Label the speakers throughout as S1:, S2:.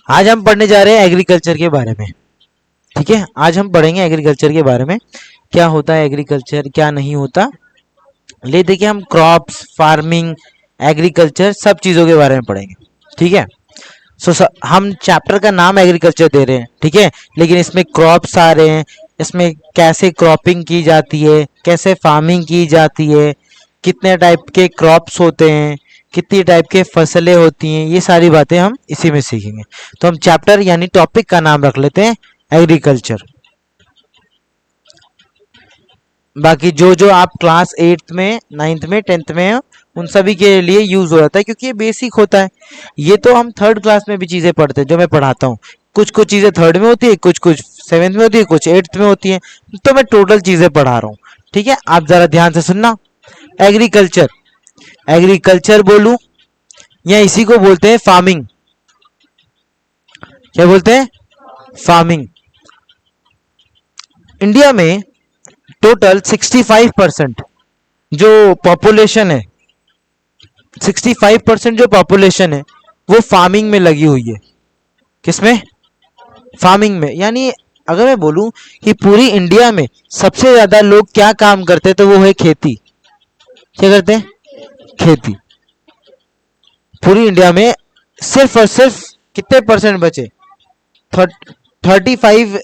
S1: आज हम पढ़ने जा रहे हैं एग्रीकल्चर के बारे में। ठीक है, आज हम पढ़ेंगे एग्रीकल्चर के बारे में, क्या होता है एग्रीकल्चर, क्या नहीं होता। ले देखिए, हम क्रॉप्स, फार्मिंग, एग्रीकल्चर सब चीज़ों के बारे में पढ़ेंगे। ठीक है, हम चैप्टर का नाम एग्रीकल्चर दे रहे हैं, ठीक है, लेकिन इसमें क्रॉप्स आ रहे हैं, इसमें कैसे क्रॉपिंग की जाती है, कैसे फार्मिंग की जाती है, कितने टाइप के क्रॉप्स होते हैं, कितनी टाइप के फसलें होती हैं, ये सारी बातें हम इसी में सीखेंगे। तो हम चैप्टर यानी टॉपिक का नाम रख लेते हैं एग्रीकल्चर। बाकी जो जो आप क्लास 8th में, 9th में, 10th में हैं, उन सभी के लिए यूज हो जाता है, क्योंकि ये बेसिक होता है। ये तो हम 3rd क्लास में भी चीजें पढ़ते हैं, जो मैं पढ़ाता हूँ। कुछ कुछ चीजें 3rd में होती है, कुछ कुछ 7th में होती है, कुछ 8th में होती है। तो मैं टोटल चीजें पढ़ा रहा हूँ। ठीक है, आप जरा ध्यान से सुनना। एग्रीकल्चर, एग्रीकल्चर बोलूं या इसी को बोलते हैं फार्मिंग। क्या बोलते हैं? फार्मिंग। इंडिया में टोटल 65% जो पॉपुलेशन है, 65% जो पॉपुलेशन है वो फार्मिंग में लगी हुई है। किसमें? फार्मिंग में। यानी अगर मैं बोलूं कि पूरी इंडिया में सबसे ज्यादा लोग क्या काम करते हैं, तो वो है खेती। क्या करते हैं? खेती। पूरी इंडिया में सिर्फ और सिर्फ कितने परसेंट बचे? 35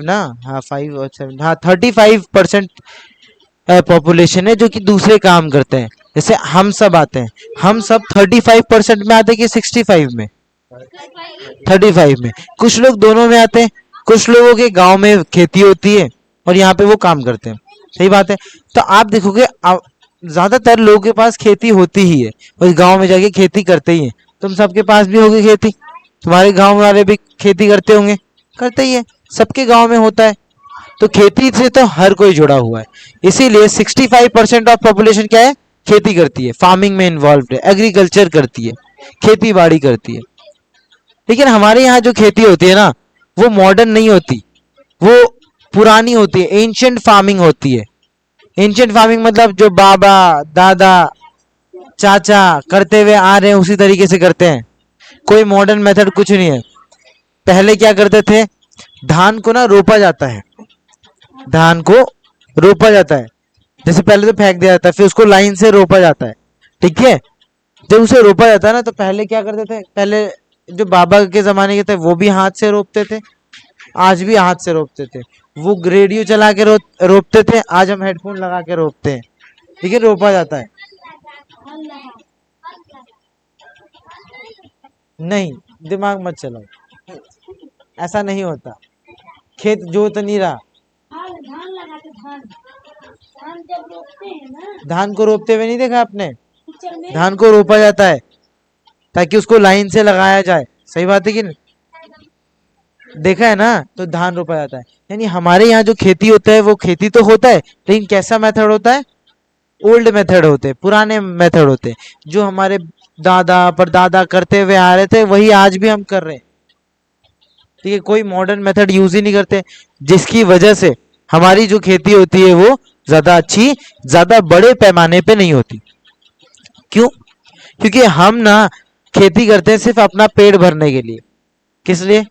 S1: ना, हाँ 5 और 7, हाँ 35% पॉपुलेशन है जो कि दूसरे काम करते हैं। जैसे हम सब आते हैं, हम सब 35% में आते हैं कि 65 में? 35 में। कुछ लोग दोनों में आते हैं, कुछ लोगों के गांव में खेती होती है और यहाँ पे वो काम करते हैं। सही बात है। तो आप देखोगे ज्यादातर लोगों के पास खेती होती ही है, और गांव में जाके खेती करते ही है। तुम सबके पास भी होगी खेती, तुम्हारे गांव वाले भी खेती करते होंगे, करते ही है, सबके गांव में होता है। तो खेती से तो हर कोई जुड़ा हुआ है, इसीलिए 65% ऑफ पॉपुलेशन क्या है? खेती करती है, फार्मिंग में इन्वॉल्व है, एग्रीकल्चर करती है, खेती बाड़ी करती है। लेकिन हमारे यहाँ जो खेती होती है ना, वो मॉडर्न नहीं होती, वो पुरानी होती है, एंशियंट फार्मिंग होती है। एंशियंट फार्मिंग मतलब जो बाबा दादा चाचा करते हुए आ रहे हैं उसी तरीके से करते हैं, कोई मॉडर्न मेथड कुछ नहीं है। पहले क्या करते थे? धान को ना रोपा जाता है, धान को रोपा जाता है। जैसे पहले तो फेंक दिया जाता है, फिर उसको लाइन से रोपा जाता है। ठीक है, जब उसे रोपा जाता है ना, तो पहले क्या करते थे? पहले जो बाबा के जमाने के थे वो भी हाथ से रोपते थे, आज भी हाथ से रोपते थे। वो रेडियो चला के रोपते थे, आज हम हेडफोन लगा के रोपते हैं। ठीक है, रोपा जाता है। नहीं, दिमाग मत चलाओ, ऐसा नहीं होता। खेत जोत नहीं रहा, धान को रोपते हुए नहीं देखा आपने? धान को रोपा जाता है ताकि उसको लाइन से लगाया जाए। सही बात है कि नहीं? देखा है ना? तो धान रोपा जाता है। यानी हमारे यहाँ जो खेती होता है वो खेती तो होता है, लेकिन कैसा मेथड होता है? ओल्ड मेथड होते हैं, पुराने मेथड होते हैं, जो हमारे दादा परदादा करते हुए आ रहे थे, वही आज भी हम कर रहे हैं। ठीक है, कोई मॉडर्न मेथड यूज ही नहीं करते, जिसकी वजह से हमारी जो खेती होती है वो ज्यादा अच्छी, ज्यादा बड़े पैमाने पे नहीं होती। क्यों? क्योंकि हम ना खेती करते हैं सिर्फ अपना पेट भरने के लिए। किस लिए?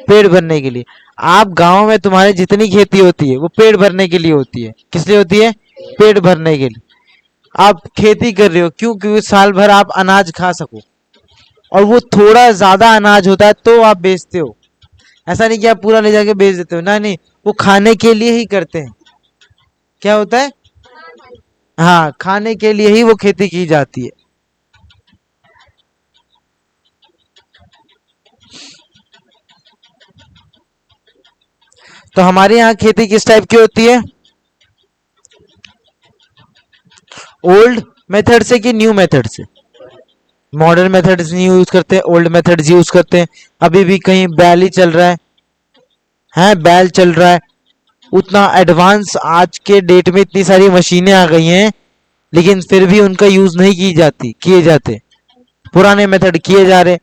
S1: पेट भरने के लिए। आप गांव में तुम्हारे जितनी खेती होती है वो पेट भरने के लिए होती है। किस लिए होती है? पेट भरने के लिए। आप खेती कर रहे हो क्यों? क्योंकि साल भर आप अनाज खा सको, और वो थोड़ा ज्यादा अनाज होता है तो आप बेचते हो। ऐसा नहीं कि आप पूरा ले जाके बेच देते हो, ना, नहीं, वो खाने के लिए ही करते हैं। क्या होता है? हाँ, खाने के लिए ही वो खेती की जाती है। तो हमारे यहाँ खेती किस टाइप की होती है? ओल्ड मेथड से कि न्यू मेथड से? मॉडर्न मेथड्स नहीं यूज करते, ओल्ड मेथड्स यूज करते हैं। अभी भी कहीं बैल ही चल रहा है, बैल चल रहा है। उतना एडवांस आज के डेट में इतनी सारी मशीनें आ गई हैं, लेकिन फिर भी उनका यूज नहीं किए जाते, पुराने मेथड किए जा रहे।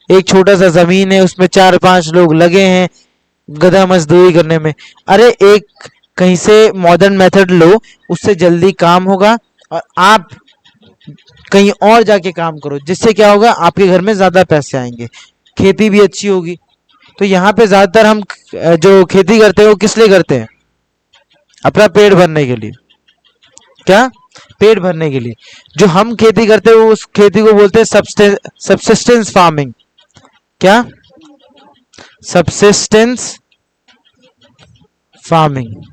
S1: एक छोटा सा जमीन है, उसमें 4-5 लोग लगे हैं गधा मजदूरी करने में। अरे एक कहीं से मॉडर्न मेथड लो, उससे जल्दी काम होगा और आप कहीं और जाके काम करो, जिससे क्या होगा, आपके घर में ज्यादा पैसे आएंगे, खेती भी अच्छी होगी। तो यहाँ पे ज्यादातर हम जो खेती करते हैं वो किस लिए करते हैं? अपना पेट भरने के लिए। क्या? पेट भरने के लिए। जो हम खेती करते हैं उस खेती को बोलते हैं सबसिस्टेंस फार्मिंग। क्या? Subsistence farming.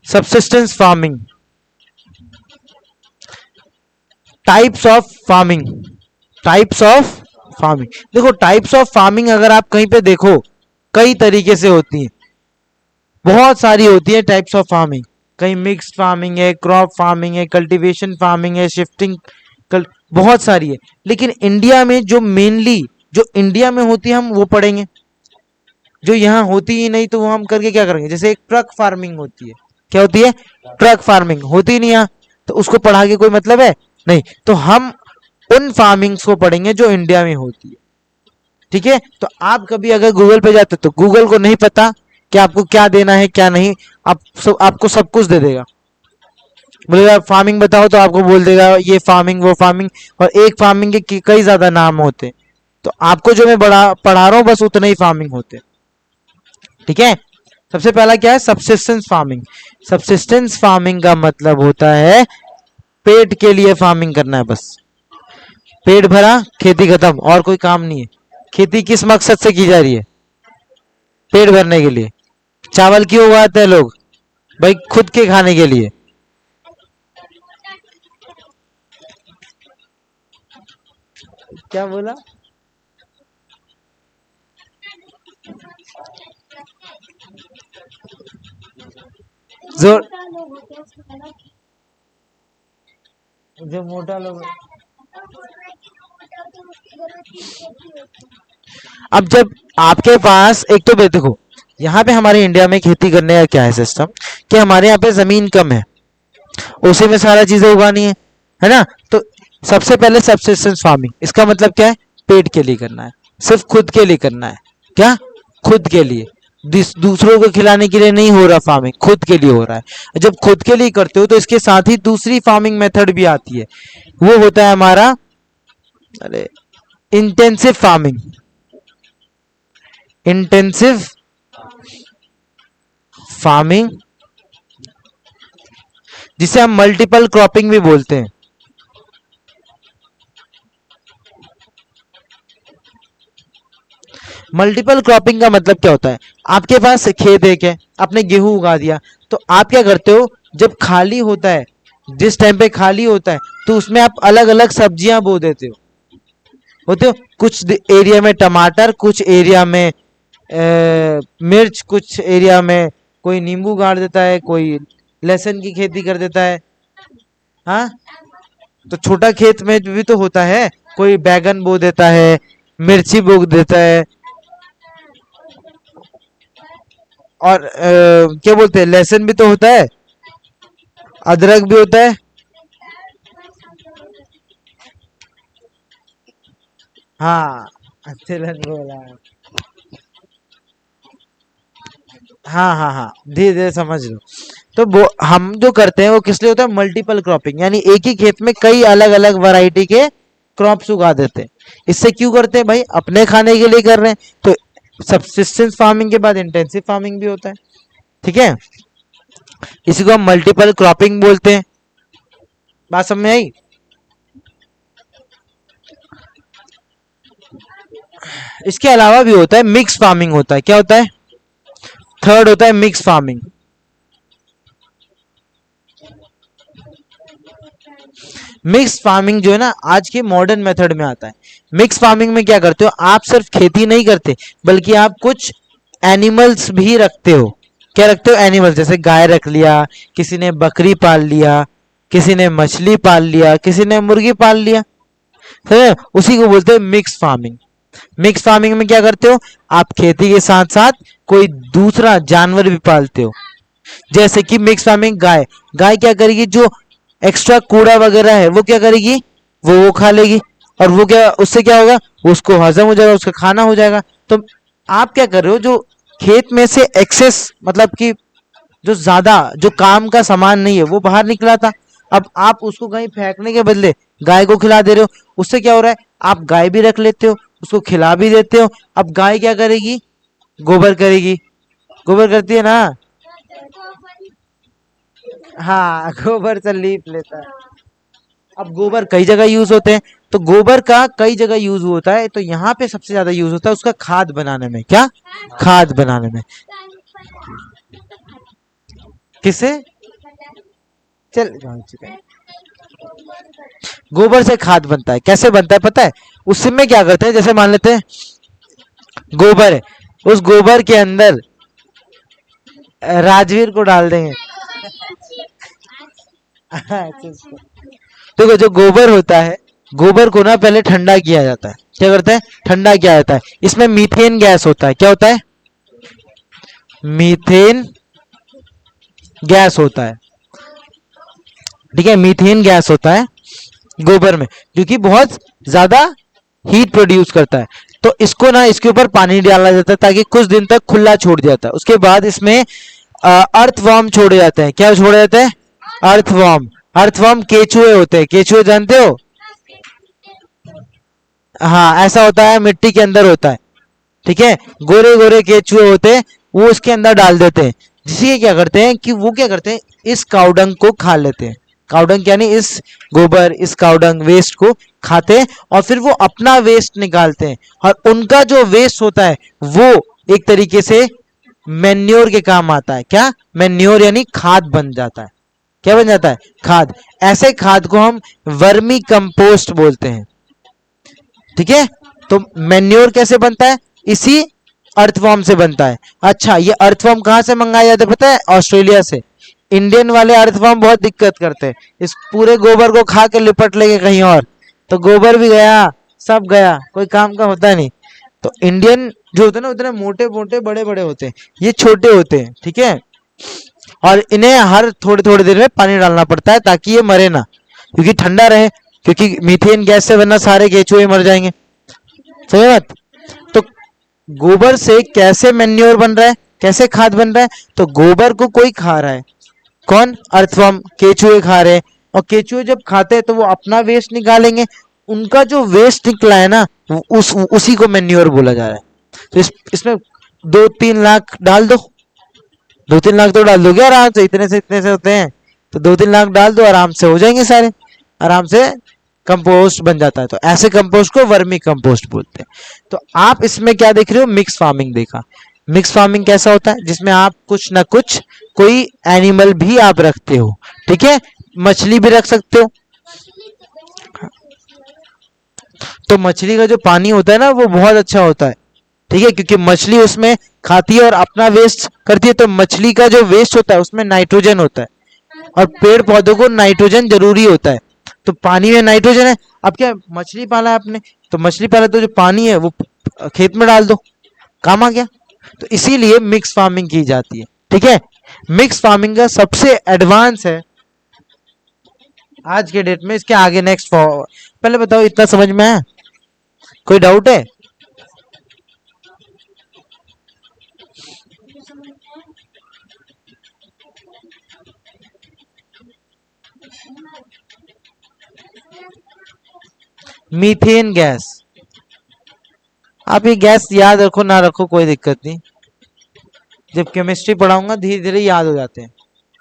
S1: Subsistence farming. Types of farming. Types of farming, देखो टाइप्स ऑफ फार्मिंग अगर आप कहीं पे देखो, कई तरीके से होती है, बहुत सारी होती है टाइप्स ऑफ फार्मिंग। कहीं मिक्स फार्मिंग है, क्रॉप फार्मिंग है, कल्टीवेशन फार्मिंग है, शिफ्टिंग बहुत सारी है। लेकिन इंडिया में जो मेनली जो इंडिया में होती है हम वो पढ़ेंगे। जो यहाँ होती ही नहीं तो वो हम करके क्या करेंगे? जैसे एक ट्रक फार्मिंग होती है। क्या होती है? ट्रक फार्मिंग होती नहीं यहाँ, तो उसको पढ़ा के कोई मतलब है नहीं। तो हम उन फार्मिंग्स को पढ़ेंगे जो इंडिया में होती है। ठीक है? तो आप कभी अगर गूगल पे जाते तो गूगल को नहीं पता कि आपको क्या देना है क्या नहीं, आपको सब कुछ दे देगा। बोलेगा फार्मिंग बताओ तो आपको बोल देगा ये फार्मिंग वो फार्मिंग, और एक फार्मिंग के कई ज्यादा नाम होते हैं। तो आपको जो मैं पढ़ा रहा हूँ बस उतने ही फार्मिंग होते हैं। ठीक है? सबसे पहला क्या है? Subsistence farming. सबसिस्टेंस फार्मिंग का मतलब होता है पेट के लिए फार्मिंग करना है बस। पेट भरा, खेती खत्म, और कोई काम नहीं है। खेती किस मकसद से की जा रही है? पेट भरने के लिए। चावल क्यों उगाते हैं लोग? भाई खुद के खाने के लिए। क्या बोला? जोर। जो मोटा लोग, अब जब आपके पास एक तो देखो, यहाँ पे हमारे इंडिया में खेती करने का क्या है सिस्टम, कि हमारे यहाँ पे जमीन कम है, उसी में सारा चीजें उगानी है ना? तो सबसे पहले सबसिस्टेंस फार्मिंग, इसका मतलब क्या है? पेट के लिए करना है, सिर्फ खुद के लिए करना है। क्या? खुद के लिए। दूसरों को खिलाने के लिए नहीं हो रहा फार्मिंग, खुद के लिए हो रहा है। जब खुद के लिए करते हो तो इसके साथ ही दूसरी फार्मिंग मेथड भी आती है, वो होता है हमारा, अरे, इंटेंसिव फार्मिंग। इंटेंसिव फार्मिंग, जिसे हम मल्टीपल क्रॉपिंग भी बोलते हैं। मल्टीपल क्रॉपिंग का मतलब क्या होता है? आपके पास खेत एक है, आपने गेहूं उगा दिया, तो आप क्या करते हो, जब खाली होता है, जिस टाइम पे खाली होता है, तो उसमें आप अलग अलग सब्जियां बो देते हो। होते हो कुछ एरिया में टमाटर, कुछ एरिया में मिर्च, कुछ एरिया में कोई नींबू गाड़ देता है, कोई लहसुन की खेती कर देता है। हाँ, तो छोटा खेत में भी तो होता है, कोई बैगन बो देता है, मिर्ची बो देता है, और क्या बोलते हैं, लहसुन भी तो होता है, अदरक भी होता है। हाँ, तिलहन बोला। हाँ हाँ हाँ, धीरे धीरे समझ लो। तो वो हम जो करते हैं वो किस लिए होता है? मल्टीपल क्रॉपिंग, यानी एक ही खेत में कई अलग अलग वैरायटी के क्रॉप्स उगा देते हैं। इससे क्यों करते हैं भाई? अपने खाने के लिए कर रहे हैं। तो सबसिस्टेंस फार्मिंग के बाद इंटेंसिव फार्मिंग भी होता है। ठीक है? इसी को हम मल्टीपल क्रॉपिंग बोलते हैं। बात समझ में आई? इसके अलावा भी होता है मिक्स फार्मिंग होता है। क्या होता है? थर्ड होता है मिक्स फार्मिंग। मिक्स फार्मिंग जो है ना, आज के मॉडर्न मेथड में आता है। मिक्स फार्मिंग में क्या करते हो आप? सिर्फ खेती नहीं करते, बल्कि आप कुछ एनिमल्स भी रखते हो। क्या रखते हो? एनिमल्स, जैसे गाय रख लिया, किसी ने बकरी पाल लिया, किसी ने मछली पाल लिया, किसी ने मुर्गी पाल लिया। है? उसी को बोलते हैं मिक्स फार्मिंग। मिक्स फार्मिंग में क्या करते हो आप? खेती के साथ साथ कोई दूसरा जानवर भी पालते हो। जैसे कि मिक्स फार्मिंग, गाय, गाय क्या करेगी? जो एक्स्ट्रा कूड़ा वगैरह है वो क्या करेगी? वो खा लेगी, और वो क्या, उससे क्या होगा? उसको हजम हो जाएगा, उसका खाना हो जाएगा। तो आप क्या कर रहे हो? जो खेत में से एक्सेस, मतलब कि जो ज्यादा जो काम का सामान नहीं है वो बाहर निकला था, अब आप उसको कहीं फेंकने के बदले गाय को खिला दे रहे हो, उससे क्या हो रहा है, आप गाय भी रख लेते हो, उसको खिला भी देते हो। अब गाय क्या करेगी, गोबर करेगी, गोबर करती है ना। हाँ गोबर से लीप लेता है। अब गोबर कई जगह यूज होते हैं, तो गोबर का कई जगह यूज होता है, तो यहाँ पे सबसे ज्यादा यूज होता है उसका खाद बनाने में। क्या, खाद बनाने में। किससे, चल गोबर से खाद बनता है। कैसे बनता है पता है, उसमें क्या करते हैं, जैसे मान लेते हैं गोबर है, उस गोबर के अंदर राजवीर को डाल देंगे। देखो जो गोबर होता है, गोबर को ना पहले ठंडा किया जाता है। क्या करते हैं, ठंडा किया जाता है। इसमें मीथेन गैस होता है। क्या होता है, मीथेन गैस होता है। ठीक है, मीथेन गैस होता है गोबर में, जो कि बहुत ज्यादा हीट प्रोड्यूस करता है। तो इसको ना, इसके ऊपर पानी डाला जाता है ताकि कुछ दिन तक खुला छोड़ दिया जाता है। उसके बाद इसमें अर्थवॉर्म छोड़े जाते हैं। क्या छोड़े जाते हैं, अर्थवॉर्म। अर्थवॉर्म केचुए होते हैं, केचुए जानते हो। हाँ ऐसा होता है, मिट्टी के अंदर होता है। ठीक है, गोरे गोरे केचुए होते हैं, वो उसके अंदर डाल देते हैं। जिससे क्या करते हैं कि वो क्या करते हैं, इस काउडंग को खा लेते हैं। काउडंग यानी इस गोबर, इस काउडंग वेस्ट को खाते हैं, और फिर वो अपना वेस्ट निकालते हैं। और उनका जो वेस्ट होता है वो एक तरीके से मैन्योर के काम आता है। क्या, मैन्योर यानी खाद बन जाता है। क्या बन जाता है, खाद। ऐसे खाद को हम वर्मी कंपोस्ट बोलते हैं। ठीक है, तो मैन्योर कैसे बनता है, इसी अर्थवॉर्म से बनता है। अच्छा, ये अर्थवॉर्म कहाँ से मंगाया जाता है पता है, ऑस्ट्रेलिया से। इंडियन वाले अर्थवॉर्म बहुत दिक्कत करते हैं, इस पूरे गोबर को खा के लिपट लेंगे कहीं और, तो गोबर भी गया, सब गया, कोई काम का होता नहीं। तो इंडियन जो होते हैं ना, उतने मोटे मोटे बड़े बड़े होते हैं, ये छोटे होते हैं। ठीक है, और इन्हें हर थोड़ी थोड़ी देर में पानी डालना पड़ता है ताकि ये मरे ना, क्योंकि ठंडा रहे, क्योंकि मीथेन गैस से वरना सारे केचुए मर जाएंगे। सही बात। तो गोबर से कैसे मैन्योर बन रहा है, कैसे खाद बन रहा है, तो गोबर को कोई खा रहा है। कौन, अर्थवर्म, केचुए खा रहे हैं। और केचुए जब खाते हैं तो वो अपना वेस्ट निकालेंगे, उनका जो वेस्ट निकला है ना, उसी को मैन्योर बोला जा रहा है। तो इसमें 2-3 लाख डाल दो, 2-3 लाख तो डाल दोगे आराम से, इतने से होते हैं, तो 2-3 लाख डाल दो, आराम से हो जाएंगे सारे, आराम से कंपोस्ट बन जाता है। तो ऐसे कंपोस्ट को वर्मी कंपोस्ट बोलते हैं। तो आप इसमें क्या देख रहे हो, मिक्स फार्मिंग देखा। मिक्स फार्मिंग कैसा होता है, जिसमें आप कुछ ना कुछ कोई एनिमल भी आप रखते हो। ठीक है, मछली भी रख सकते हो। तो मछली का जो पानी होता है ना, वो बहुत अच्छा होता है। ठीक है, क्योंकि मछली उसमें खाती है और अपना वेस्ट करती है, तो मछली का जो वेस्ट होता है उसमें नाइट्रोजन होता है, और पेड़ पौधों को नाइट्रोजन जरूरी होता है। तो पानी में नाइट्रोजन है। अब क्या, मछली पाला है आपने, तो मछली पाला तो जो पानी है वो खेत में डाल दो, काम आ गया। तो इसीलिए मिक्स फार्मिंग की जाती है। ठीक है, मिक्स फार्मिंग का सबसे एडवांस है आज के डेट में। इसके आगे नेक्स्ट, पहले बताओ इतना समझ में आया, कोई डाउट है। मीथेन गैस, आप ये गैस याद रखो ना रखो कोई दिक्कत नहीं, जब केमिस्ट्री पढ़ाऊंगा धीरे धीरे याद हो जाते हैं।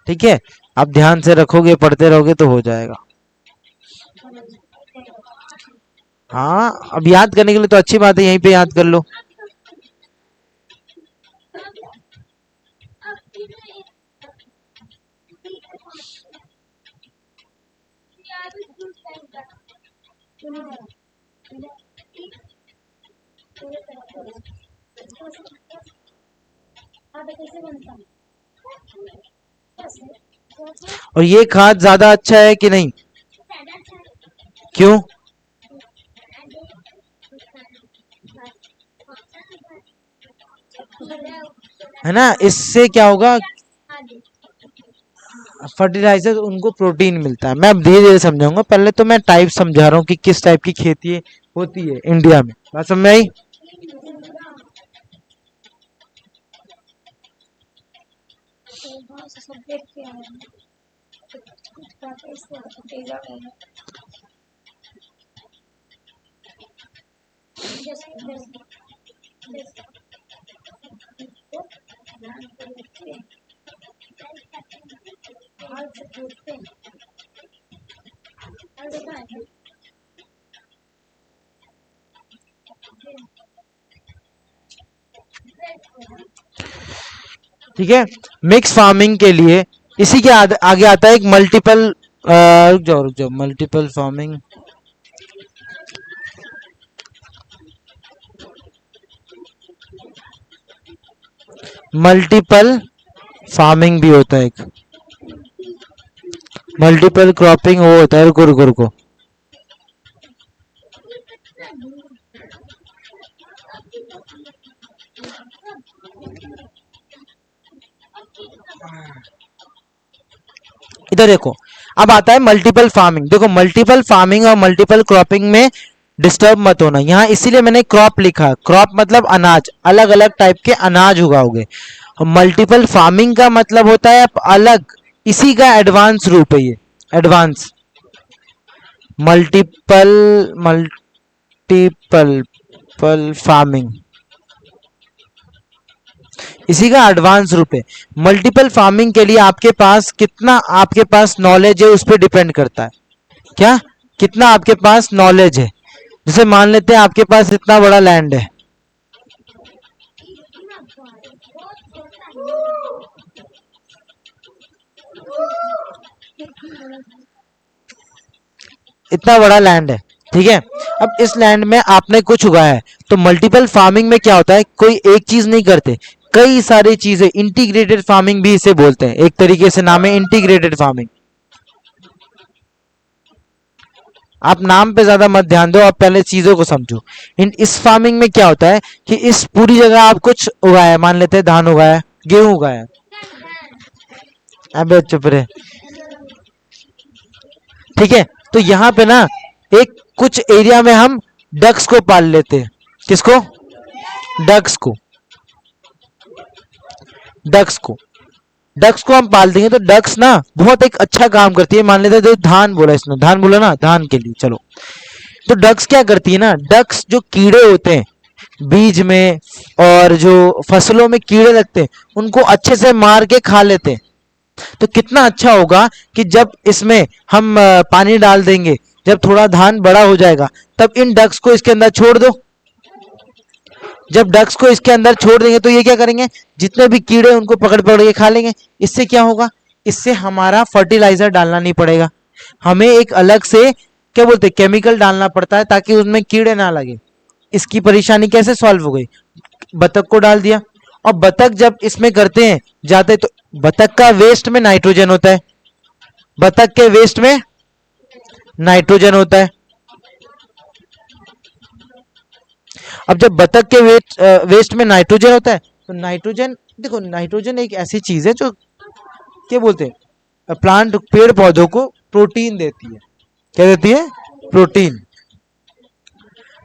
S1: ठीक है, आप ध्यान से रखोगे, पढ़ते रहोगे तो हो जाएगा। हाँ, अब याद करने के लिए तो अच्छी बात है, यहीं पे याद कर लो। और ये खाद ज्यादा अच्छा है कि नहीं, क्यों, है ना, इससे क्या होगा, फर्टिलाइजर उनको प्रोटीन मिलता है। मैं अब धीरे धीरे समझाऊंगा, पहले तो मैं टाइप समझा रहा हूँ कि किस टाइप की खेती होती है इंडिया में। बात समझ में आई। ठीक है। मिक्स फार्मिंग के लिए इसी के आगे आता है एक मल्टीपल, रुक जाओ मल्टीपल फार्मिंग, मल्टीपल फार्मिंग भी होता है एक, मल्टीपल क्रॉपिंग वो होता है। रुको रुको रुको, इधर देखो, अब आता है मल्टीपल फार्मिंग। देखो मल्टीपल फार्मिंग और मल्टीपल क्रॉपिंग में डिस्टर्ब मत होना, यहाँ इसीलिए मैंने क्रॉप लिखा। क्रॉप मतलब अनाज, अलग अलग टाइप के अनाज उगाओगे। मल्टीपल फार्मिंग का मतलब होता है आप अलग, इसी का एडवांस रूप है ये, एडवांस मल्टीपल, मल्टीपल फार्मिंग, इसी का एडवांस रूप है। मल्टीपल फार्मिंग के लिए आपके पास कितना, आपके पास नॉलेज है उस पर डिपेंड करता है। क्या, कितना आपके पास नॉलेज है। जैसे मान लेते हैं आपके पास इतना बड़ा लैंड है, इतना बड़ा लैंड है, ठीक है। अब इस लैंड में आपने कुछ उगाया है, तो मल्टीपल फार्मिंग में क्या होता है, कोई एक चीज नहीं करते, कई सारी चीजें, इंटीग्रेटेड फार्मिंग भी इसे बोलते हैं, एक तरीके से नाम है इंटीग्रेटेड फार्मिंग। आप नाम पे ज्यादा मत ध्यान दो, आप पहले चीजों को समझो। इस फार्मिंग में क्या होता है कि इस पूरी जगह आप कुछ उगाया, मान लेते हैं धान उगाया, गेहूं उगाया, अबे चुप रहे, ठीक है। तो यहाँ पे ना एक कुछ एरिया में हम डक्स को पाल लेते हैं। किसको, डक्स को, डक्स को, डक्स को हम पाल देंगे। तो डक्स ना बहुत एक अच्छा काम करती है। मान लेते हैं, धान बोला इसने, धान बोला ना, धान के लिए चलो। तो डक्स क्या करती है ना, डक्स जो कीड़े होते हैं बीज में और जो फसलों में कीड़े लगते हैं, उनको अच्छे से मार के खा लेते हैं। तो कितना अच्छा होगा कि जब इसमें हम पानी डाल देंगे, जब थोड़ा धान बड़ा हो जाएगा, तब इन डक्स को इसके अंदर छोड़ दो। जब डक्स को इसके अंदर छोड़ देंगे तो ये क्या करेंगे, जितने भी कीड़े उनको पकड़ पकड़ के खा लेंगे। इससे क्या होगा, इससे हमारा फर्टिलाइजर डालना नहीं पड़ेगा, हमें एक अलग से क्या बोलते हैं केमिकल डालना पड़ता है ताकि उसमें कीड़े ना लगे। इसकी परेशानी कैसे सॉल्व हो गई, बतख को डाल दिया। और बतख जब इसमें करते हैं जाते, तो बतख का वेस्ट में नाइट्रोजन होता है, बतख के वेस्ट में नाइट्रोजन होता है। अब जब बतख के वेस्ट में नाइट्रोजन होता है, तो नाइट्रोजन, देखो नाइट्रोजन एक ऐसी चीज है जो क्या बोलते हैं प्लांट, पेड़ पौधों को प्रोटीन देती है। क्या देती है, प्रोटीन।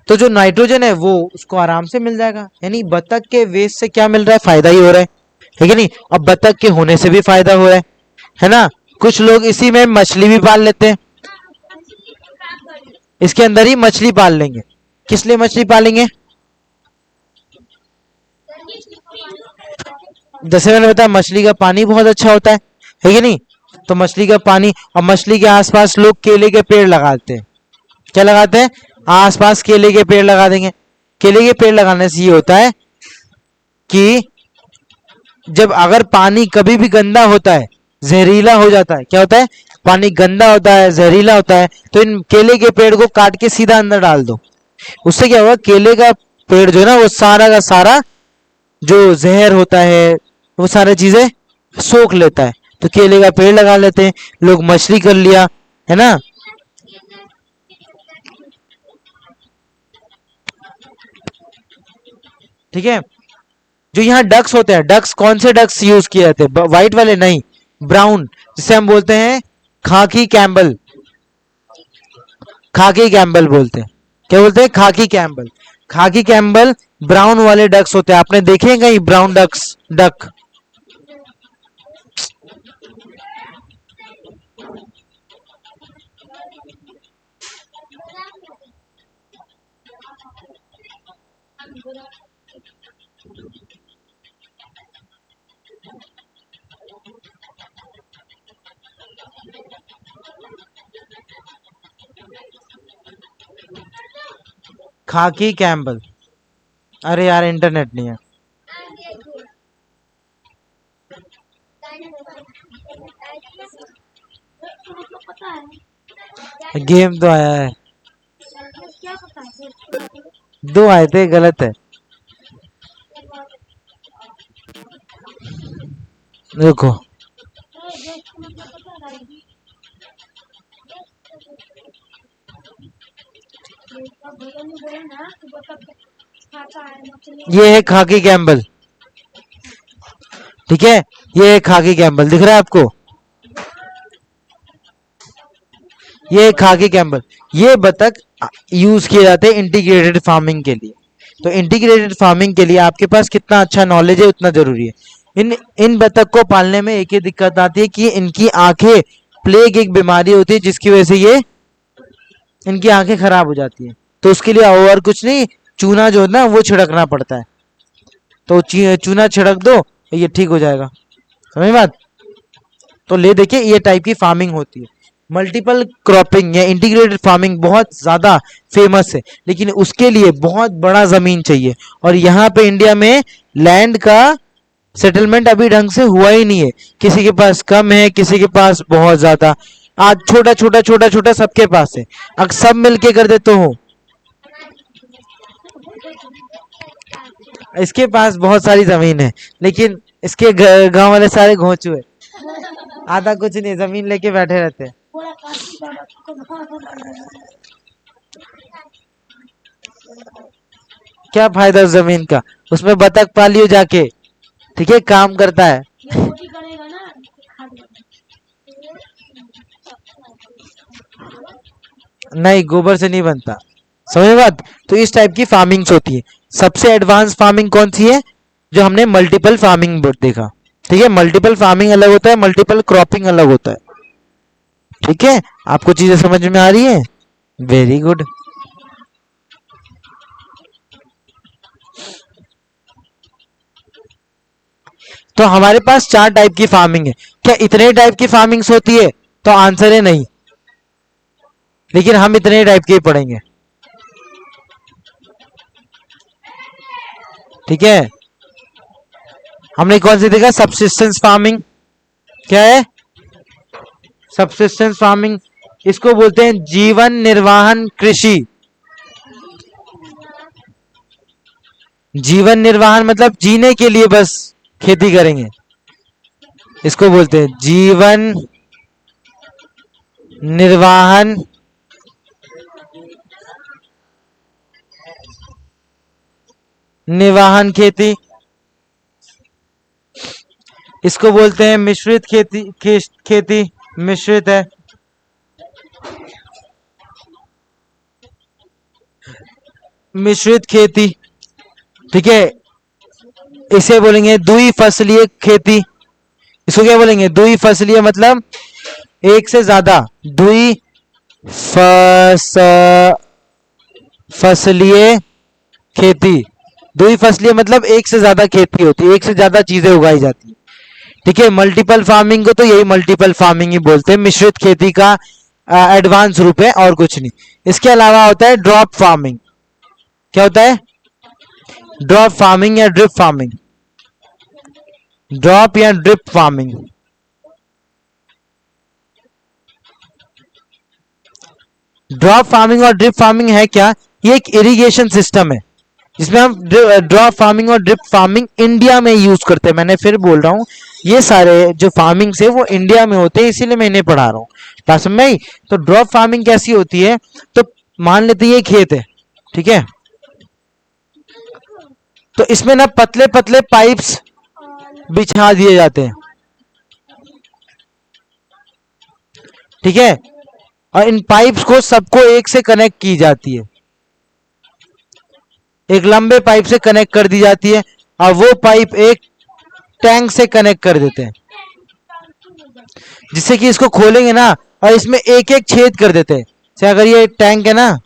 S1: तो जो नाइट्रोजन है वो उसको आराम से मिल जाएगा। यानी बतख के वेस्ट से क्या मिल रहा है, फायदा ही हो रहा है, ठीक है नहीं। और बतख के होने से भी फायदा हो रहा है ना। कुछ लोग इसी में मछली भी पाल लेते हैं, इसके अंदर ही मछली पाल लेंगे। किस लिए मछली पालेंगे, जैसे मैंने बताया मछली का पानी बहुत अच्छा होता है कि नहीं। तो मछली का पानी, और मछली के आसपास लोग केले के पेड़ लगाते हैं। क्या लगाते हैं, आसपास केले के पेड़ लगा देंगे। केले के पेड़ लगाने से ये होता है कि जब अगर पानी कभी भी गंदा होता है, जहरीला हो जाता है, क्या होता है, पानी गंदा होता है, जहरीला होता है, तो इन केले के पेड़ को काट के सीधा अंदर डाल दो। उससे क्या होगा, केले का पेड़ जो है ना, वो सारा का सारा जो जहर होता है वो सारी चीजें सोख लेता है। तो केले का पेड़ लगा लेते हैं लोग, मछली कर लिया, है ना। ठीक है। जो यहाँ डक्स होते हैं, डक्स कौन से डक्स यूज किए जाते हैं, व्हाइट वाले नहीं, ब्राउन, जिसे हम बोलते हैं खाकी कैम्बल, खाकी कैम्बल बोलते हैं। क्या बोलते हैं, खाकी कैम्बल। खाकी कैम्बल ब्राउन वाले डक्स होते हैं, आपने देखे हैं कहीं ब्राउन डक्स, डक। खाकी कैम्बल। अरे यार इंटरनेट नहीं है। गेम तो आया है, दो आए थे, गलत है। देखो ये है खाकी कैम्बल, ठीक है, ये है खाकी कैम्बल, दिख रहा है आपको? ये है खाकी कैम्बल। ये बतख यूज किए जाते हैं इंटीग्रेटेड फार्मिंग के लिए। तो इंटीग्रेटेड फार्मिंग के लिए आपके पास कितना अच्छा नॉलेज है उतना जरूरी है। इन इन बतख को पालने में एक ही दिक्कत आती है कि इनकी आंखें, प्लेग एक बीमारी होती है जिसकी वजह से ये इनकी आंखें खराब हो जाती है। तो उसके लिए और कुछ नहीं, चूना जो है ना वो छिड़कना पड़ता है। तो चूना छिड़क दो, ये ठीक हो जाएगा। समझ बात? तो ले देखिए, ये टाइप की फार्मिंग होती है। मल्टीपल क्रॉपिंग या इंटीग्रेटेड फार्मिंग बहुत ज्यादा फेमस है, लेकिन उसके लिए बहुत बड़ा जमीन चाहिए। और यहाँ पे इंडिया में लैंड का सेटलमेंट अभी ढंग से हुआ ही नहीं है। किसी के पास कम है, किसी के पास बहुत ज्यादा। आज छोटा छोटा छोटा छोटा सबके पास है। अगर सब मिलके कर देते हो, इसके पास बहुत सारी जमीन है, लेकिन इसके गांव वाले सारे घोंचू है, आधा कुछ नहीं, जमीन लेके बैठे रहते हैं। क्या फायदा उस जमीन का? उसमें बतख पालियो जाके, ठीक है, काम करता है। नहीं, गोबर से नहीं बनता। समझ बात? तो इस टाइप की फार्मिंग्स होती है। सबसे एडवांस फार्मिंग कौन सी है? जो हमने मल्टीपल फार्मिंग देखा, ठीक है। मल्टीपल फार्मिंग अलग होता है, मल्टीपल क्रॉपिंग अलग होता है, ठीक है। आपको चीजें समझ में आ रही है? Very good. तो हमारे पास चार टाइप की फार्मिंग है। क्या इतने टाइप की फार्मिंग्स होती है? तो आंसर है नहीं, लेकिन हम इतने टाइप के ही पढ़ेंगे, ठीक है। हमने कौन सी देखा? Subsistence farming. क्या है सबसिस्टेंस फार्मिंग? इसको बोलते हैं जीवन निर्वाहन कृषि। जीवन निर्वाहन मतलब जीने के लिए बस खेती करेंगे, इसको बोलते हैं जीवन निर्वाहन निर्वाहन खेती। इसको बोलते हैं मिश्रित खेती। खेती मिश्रित है, मिश्रित खेती, ठीक है। इसे बोलेंगे द्विफसलीय खेती। इसको क्या बोलेंगे? द्विफसलीय मतलब एक से ज्यादा, द्वि फसलीय खेती। द्विफसलीय मतलब एक से ज्यादा खेती होती है, एक से ज्यादा चीजें उगाई जाती है, ठीक है। मल्टीपल फार्मिंग को तो यही मल्टीपल फार्मिंग ही बोलते हैं। मिश्रित खेती का एडवांस रूप है और कुछ नहीं। इसके अलावा होता है ड्रॉप फार्मिंग। क्या होता है? ड्रॉप फार्मिंग या ड्रिप फार्मिंग। ड्रॉप या ड्रिप फार्मिंग। ड्रॉप फार्मिंग और ड्रिप फार्मिंग है क्या? ये एक इरिगेशन सिस्टम है जिसमें हम ड्रॉप फार्मिंग और ड्रिप फार्मिंग इंडिया में यूज करते हैं। मैंने फिर बोल रहा हूँ, ये सारे जो फार्मिंग है वो इंडिया में होते हैं, इसीलिए मैं इन्हें पढ़ा रहा हूँ। बात समझ में आई? तो ड्रॉप फार्मिंग कैसी होती है? तो मान लेते हैं ये खेत है, ठीक है। तो इसमें ना पतले पतले पाइप्स बिछा दिए जाते हैं, ठीक है। और इन पाइप्स को सबको एक से कनेक्ट की जाती है, एक लंबे पाइप से कनेक्ट कर दी जाती है, और वो पाइप एक टैंक से कनेक्ट कर देते हैं, जिससे कि इसको खोलेंगे ना और इसमें एक एक छेद कर देते हैं। जैसे अगर ये टैंक है ना,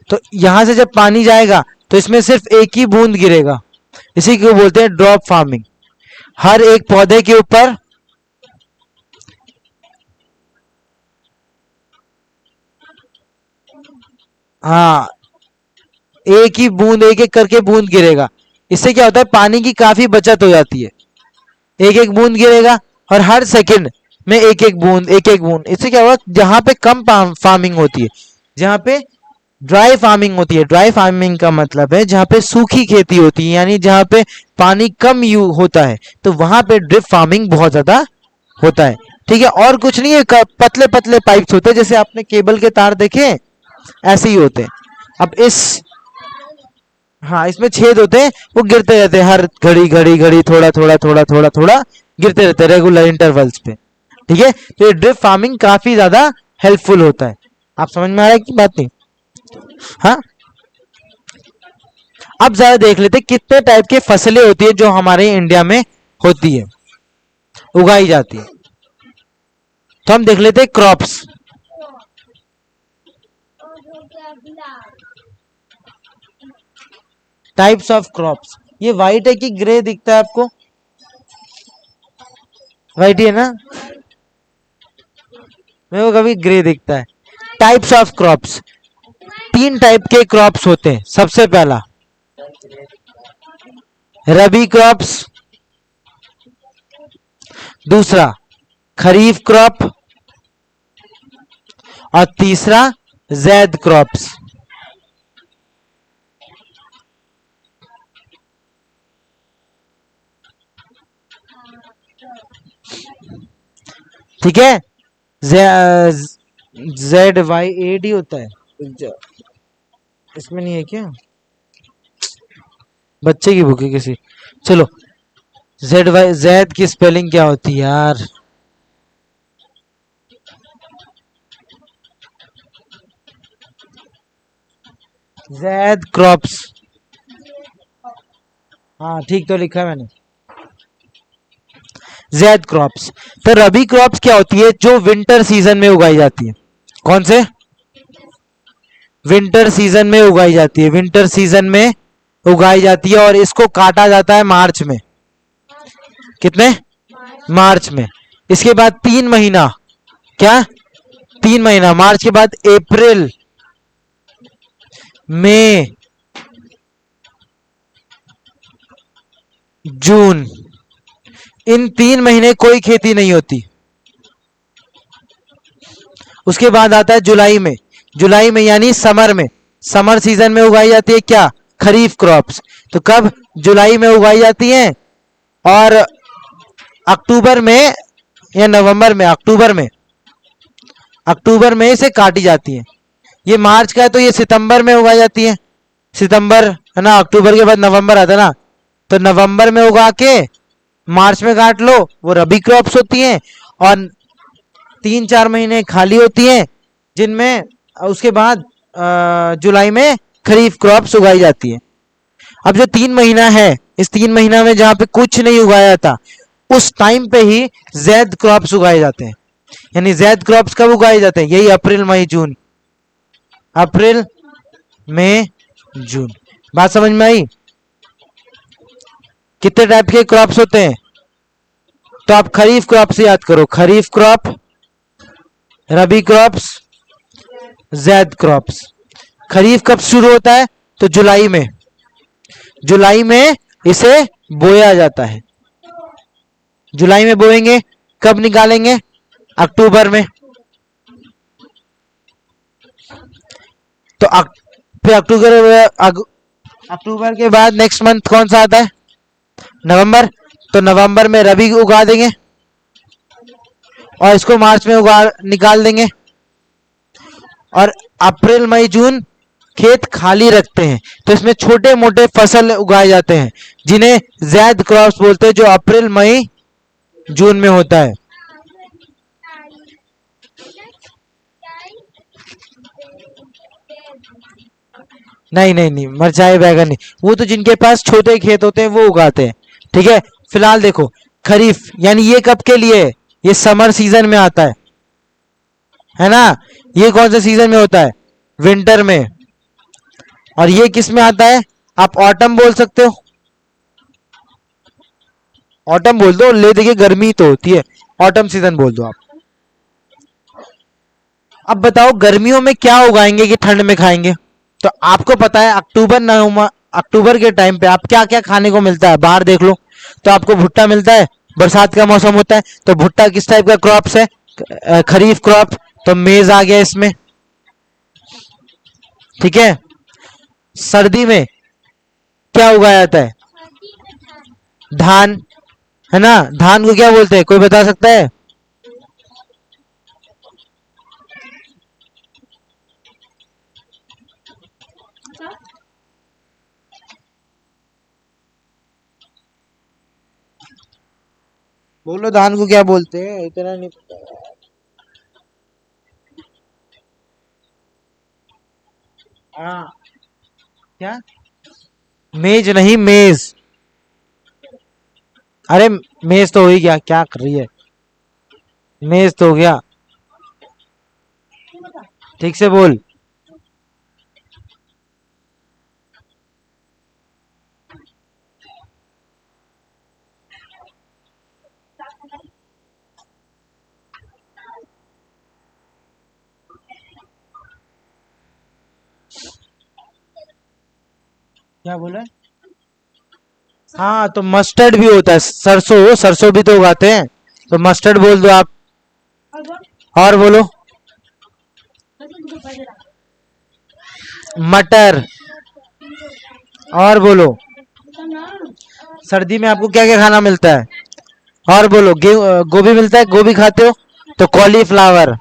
S1: तो यहां से जब पानी जाएगा तो इसमें सिर्फ एक ही बूंद गिरेगा। इसी को बोलते हैं ड्रॉप फार्मिंग। हर एक पौधे के ऊपर हाँ, एक ही बूंद, एक एक करके बूंद गिरेगा। इससे क्या होता है, पानी की काफी बचत हो जाती है। एक एक बूंद गिरेगा और हर सेकंड में एक एक बूंद, एक एक बूंद। इससे क्या होगा, जहां पे कम फार्मिंग होती है, जहां पे ड्राई फार्मिंग होती है, ड्राई फार्मिंग का मतलब है जहां पे सूखी खेती होती है, यानी जहां पे पानी कम यू होता है, तो वहां पे ड्रिप फार्मिंग बहुत ज्यादा होता है। ठीक है, और कुछ नहीं है, पतले पतले पाइप्स होते हैं, जैसे आपने केबल के तार देखे, ऐसे ही होते हैं। अब इस, हाँ, इसमें छेद होते हैं, वो गिरते रहते हैं हर घड़ी घड़ी घड़ी, थोड़ा थोड़ा थोड़ा थोड़ा थोड़ा गिरते रहते हैं रेगुलर इंटरवल्स पे। ठीक है, तो ये ड्रिप फार्मिंग काफी ज्यादा हेल्पफुल होता है। आप समझ में आ रहा है कि बात नहीं? हाँ, अब जरा देख लेते हैं कितने टाइप की फसलें होती है जो हमारे इंडिया में होती है, उगाई जाती है। तो हम देख लेते हैं क्रॉप्स। टाइप्स ऑफ क्रॉप्स, ये व्हाइट है कि ग्रे दिखता है आपको? व्हाइट ही है ना, मेरे को कभी ग्रे दिखता है। टाइप्स ऑफ क्रॉप्स, तीन टाइप के क्रॉप्स होते हैं। सबसे पहला रबी क्रॉप्स, दूसरा खरीफ क्रॉप, और तीसरा जैद क्रॉप्स। ठीक है, ZYAD होता है, इसमें नहीं है क्या? बच्चे की बुक है किसी। चलो, जैद की स्पेलिंग क्या होती है यार? जैद क्रॉप्स, हाँ ठीक तो लिखा है मैंने, जैद क्रॉप्स। तो रबी क्रॉप्स क्या होती है, जो विंटर सीजन में उगाई जाती है। कौन से? विंटर सीजन में उगाई जाती है, विंटर सीजन में उगाई जाती है, और इसको काटा जाता है मार्च में। कितने? मार्च में। इसके बाद 3 महीना, क्या? 3 महीना, मार्च के बाद अप्रैल, मई, जून, इन 3 महीने कोई खेती नहीं होती। उसके बाद आता है जुलाई में, जुलाई में यानी समर में, समर सीजन में उगाई जाती है क्या? खरीफ क्रॉप्स। तो कब? जुलाई में उगाई जाती हैं, और अक्टूबर में या नवंबर में, अक्टूबर में, अक्टूबर में इसे काटी जाती है। ये मार्च का है तो ये सितंबर में उगाई जाती है, सितंबर है ना, अक्टूबर के बाद नवंबर आता है ना, तो नवंबर में उगा के मार्च में काट लो, वो रबी क्रॉप्स होती हैं। और 3-4 महीने खाली होती हैं, जिनमें उसके बाद जुलाई में खरीफ क्रॉप्स उगाई जाती है। अब जो 3 महीना है, इस 3 महीना में जहां पे कुछ नहीं उगाया जाता, उस टाइम पे ही जैद क्रॉप्स उगाए जाते हैं। यानी जैद क्रॉप्स कब उगाए जाते हैं? यही अप्रैल मई जून, अप्रैल मई जून। बात समझ में आई? कितने टाइप के क्रॉप्स होते हैं? तो आप खरीफ क्रॉप से याद करो, खरीफ क्रॉप, रबी क्रॉप्स, जैद क्रॉप्स। खरीफ कब शुरू होता है? तो जुलाई में, जुलाई में इसे बोया जाता है, जुलाई में बोएंगे। कब निकालेंगे? अक्टूबर में। तो फिर अक्टूबर के बाद नेक्स्ट मंथ कौन सा आता है? नवंबर। तो नवंबर में रबी उगा देंगे, और इसको मार्च में उगा निकाल देंगे, और अप्रैल मई जून खेत खाली रखते हैं, तो इसमें छोटे मोटे फसल उगाए जाते हैं, जिन्हें जैद क्रॉप्स बोलते हैं, जो अप्रैल मई जून में होता है। नहीं नहीं नहीं, मिर्चाई बैगन नहीं, वो तो जिनके पास छोटे खेत होते हैं वो उगाते हैं। ठीक है, फिलहाल देखो, खरीफ यानी ये कब के लिए? ये समर सीजन में आता है ना। ये कौन से सीजन में होता है? विंटर में। और ये किस में आता है? आप ऑटम बोल सकते हो, ऑटम बोल दो, ले देखिए गर्मी तो होती है, ऑटम सीजन बोल दो आप। अब बताओ गर्मियों में क्या उगाएंगे कि ठंड में खाएंगे? तो आपको पता है अक्टूबर नवंबर अक्टूबर के टाइम पे आप क्या क्या खाने को मिलता है, बाहर देख लो। तो आपको भुट्टा मिलता है, बरसात का मौसम होता है तो भुट्टा किस टाइप का क्रॉप्स है, खरीफ क्रॉप, तो मेज आ गया इसमें। ठीक है। सर्दी में क्या उगाया जाता है, धान, है ना। धान को क्या बोलते हैं, कोई बता सकता है? बोलो धान को क्या बोलते हैं, इतना नहीं पता। हाँ, क्या? मेज नहीं, मेज। अरे मेज तो हो ही गया, क्या कर रही है, मेज तो हो गया, ठीक से बोल। क्या बोला? हाँ, तो मस्टर्ड भी होता है, सरसों, सरसों भी तो उगाते हैं, तो मस्टर्ड बोल दो आप। और बोलो। मटर। और बोलो। सर्दी में आपको क्या क्या खाना मिलता है? और बोलो। गोभी मिलता है, गोभी खाते हो, तो कॉलीफ्लावर।